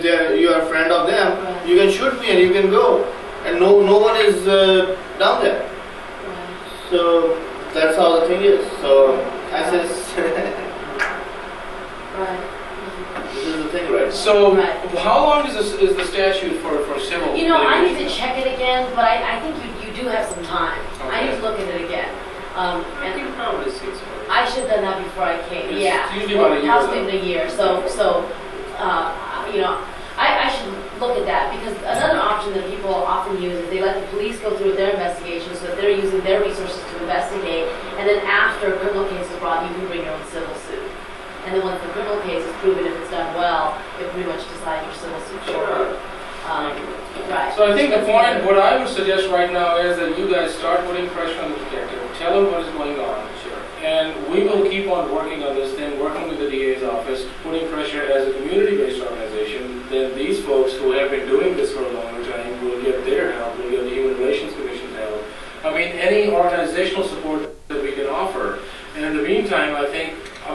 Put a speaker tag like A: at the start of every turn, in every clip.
A: you are a friend of them, you can shoot me and you can go, and no one is down there. So that's how the thing is. So I said, this is the thing, right?
B: So how long is the statute for civil?
C: You know, I need to check it again, but I think you do have some time.
B: Okay.
C: I need to look at it again.
D: I think probably 6 months.
C: I should have done that before I came.
B: It's
C: yeah,
B: usually about a year,
C: possibly
B: though.
C: in a year. So you know, I should look at that, because another option that people often use is they let the police go through their investigation, so that they're using their resources to investigate, and then after a criminal case is brought, you can bring your own civil suit. And then once the criminal case is proven, if it's done well, it pretty much decides your civil suit.
D: Sure.
C: Right.
B: So I think the point, what I would suggest right now is that you guys start putting pressure on the detective, tell him what is going on.
D: Sure.
B: And we will keep on working on this thing, working with the DA's office, putting pressure as a community-based organization. Then these folks who have been doing this for a long time will get their help, will get the Human Relations Commission's help. I mean, any organizational support that we can offer. And in the meantime, I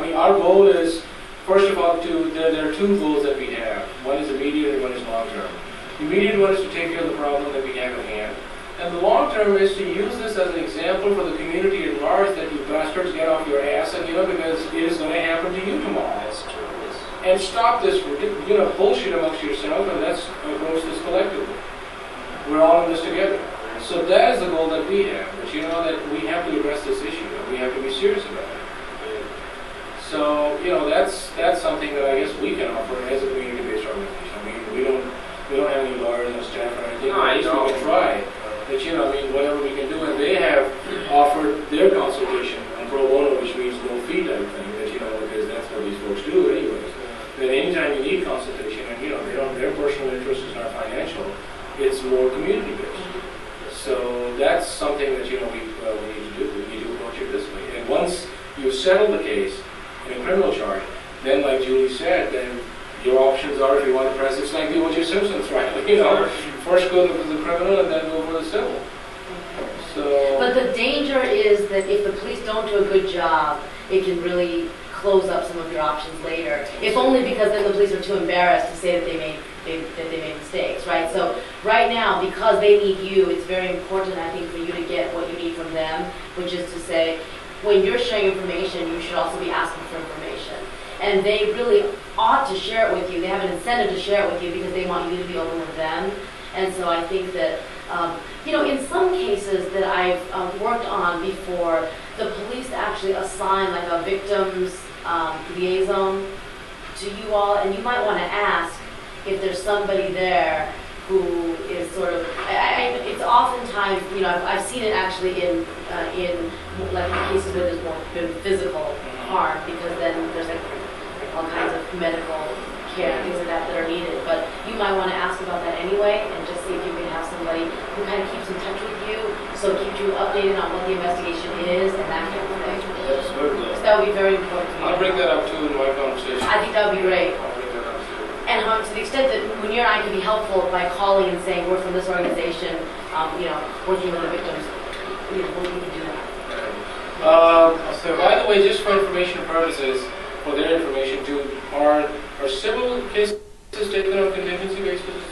B: mean, our goal is, first of all, there are two goals that we have. One is immediate and one is long-term. The immediate one is to take care of the problem that we have at hand. And the long term is to use this as an example for the community at large, that you bastards get off your ass, and because it is going to happen to you tomorrow.
D: That's true.
B: And stop this bullshit amongst yourself, and let's approach this collectively. We're all in this together. So that is the goal that we have. But that we have to address this issue, and we have to be serious about it. So that's something that I guess we can offer as a community-based organization. I mean, we don't have any lawyers and staff or anything.
D: No,
B: We can try. But whatever we can do, and they have offered their consultation on pro bono, which means no fee type thing. Because that's what these folks do anyways. That anytime you need consultation, and their personal interest is not financial, it's more community based. So that's something that we need to do. We need to approach it this way. And once you settle the case in a criminal charge, then like Julie said, then your options are, if you want to press, it's like the O.J. Simpson's, right? First go to the criminal and then go for the civil. So.
C: But the danger is that if the police don't do a good job, it can really close up some of your options later. If only because then the police are too embarrassed to say that they made mistakes, right? So right now, because they need you, it's very important, I think, for you to get what you need from them, which is to say, when you're sharing information, you should also be asking for information. And they really ought to share it with you. They have an incentive to share it with you because they want you to be open with them. And so I think that, in some cases that I've worked on before, the police actually assign like a victims liaison to you all, and you might want to ask if there's somebody there who is sort of, it's oftentimes, I've seen it actually in like cases where there's more been physical harm, because then there's like all kinds of medical care and things like that are needed. But you might want to ask about that anyway, and just see if you can have somebody who kind of keeps in touch with you, so keep you updated on what the investigation is and that kind of thing.
A: That's good.
C: So that would be very important to you.
B: I'll bring that up too in my conversation.
C: I think that would be great.
B: I'll bring that up too.
C: And to the extent that Munir and I can be helpful by calling and saying we're from this organization, working with the victims, we can do that.
B: So by the way, just for information purposes, for their information too, are civil cases taken on contingency basis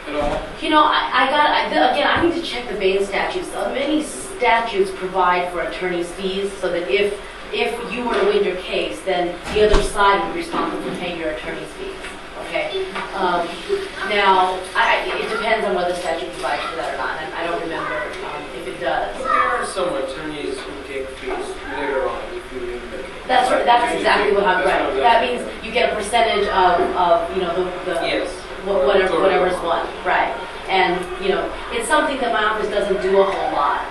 B: at all?
C: I need to check the Bain statutes. Many statutes provide for attorney's fees, so that if you were to win your case, then the other side would be responsible for paying your attorney's fees. Okay. Now, it depends on whether the statute provides for that or not, and I don't remember if it does.
D: But there are some attorneys who take fees later on if you win the case.
C: That's right. That's exactly what I'm right. That means you get a percentage of
D: Yes.
C: whatever's won, right? And it's something that my office doesn't do a whole lot.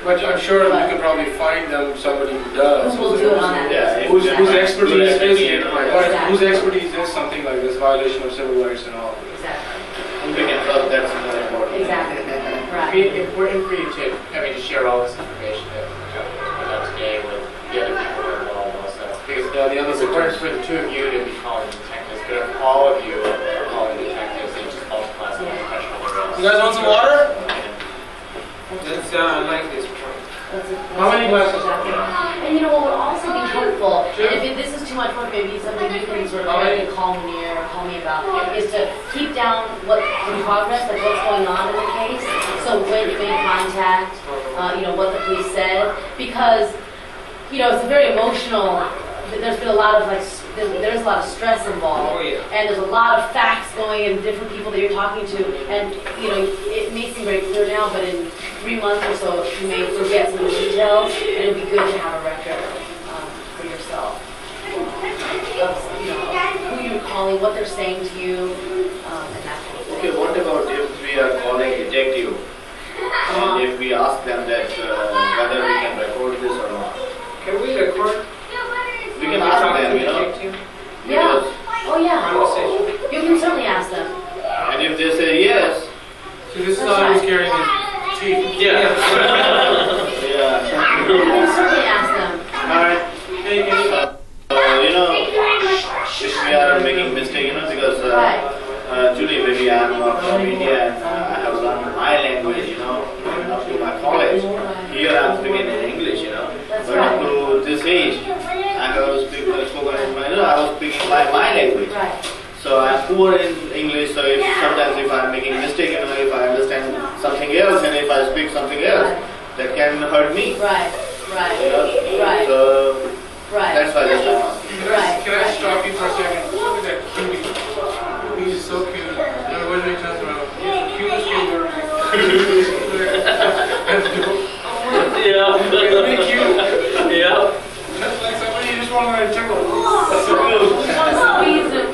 B: But I'm sure you could probably find them somebody who does.
C: Who will do it on that basis.
B: Whose expertise is
C: Exactly.
B: whose expertise is something like this, violation of civil rights and all.
C: Exactly.
A: And we can help, that's more important.
C: Exactly.
E: It'd
C: Right.
E: be important for you to share all this information that we got today with the other people who are involved also. Because it's important for the two of you to be calling detectives, but if all of you are calling detectives, it just multiplies the pressure on the rest.
B: You guys want some water?
D: That's I like this point.
C: That's
B: How many glasses?
C: And what would also be helpful, and if this is too much my point, maybe something you can sort of call me or call me about, is to keep down what the progress, like what's going on in the case. So when you made contact, what the police said, because it's a very emotional. There's been a lot of there's a lot of stress involved, and there's a lot of facts going and different people that you're talking to, and it may seem very clear now, but in 3 months or so you may forget some of the details, and it'd be good to have a record for yourself of who you're calling, what they're saying to you, and that kind of thing.
A: Okay, what about if we are calling detective, and if we ask them that whether we can record this or not?
D: Can we record?
A: We can ask them,
C: Yeah. Oh yeah.
D: Conversation.
C: You can certainly ask them.
A: And if they say yes,
B: So this is
C: That's
B: how he's
C: right.
B: carrying his teeth.
A: yeah.
C: You can certainly ask them.
A: Alright.
B: Hey, can you?
A: If we are making mistake, because Julie, maybe I am not from India and I have learned my language, up to my college. Here I am speaking in English,
C: That's
A: but up to this age, I was speaking my language.
C: Right.
A: So I am poor in English, so sometimes if I am making mistake, if I understand something else and if I speak something else, that can hurt me.
C: Right. Right.
A: So
C: Right.
A: that's why this time I'm asking.
C: Right.
B: Can I stop you for a second? Look at that cutie. He's so cute. And when he turns around, he's the cutest kid ever.
A: Yeah.
B: Really cute.
A: Yeah.
B: That's like somebody you just want to tickle.
C: Squeeze them.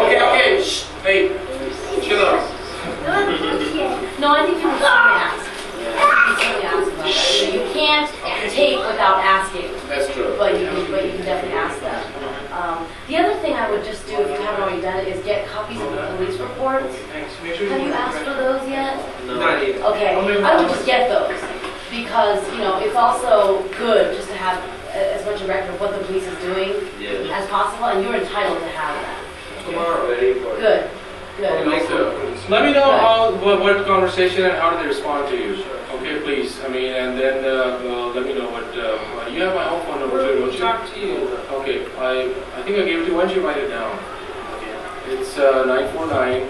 B: Okay. Shh. Hey, chill out.
C: No, I think you can certainly ask. You can certainly ask about that. You can't take without asking.
A: That's true.
C: But you can definitely ask them. The other thing I would just do, if you haven't already done it, is get copies of the police reports.
B: Thanks. Make sure
C: Have you asked for those yet?
D: Not yet.
C: Okay, I would just get those, because, it's also good just to have as much a record of what the police is doing
A: Yeah.
C: as possible, and you're entitled to have that.
D: Tomorrow, very important.
C: Good, good.
B: Let me know what conversation and how do they respond to you. Okay, please. And then let me know what. You have my home phone number too, don't you?
D: Talk to you.
B: Okay, I think I gave it to you. Why don't you write it down? It's 949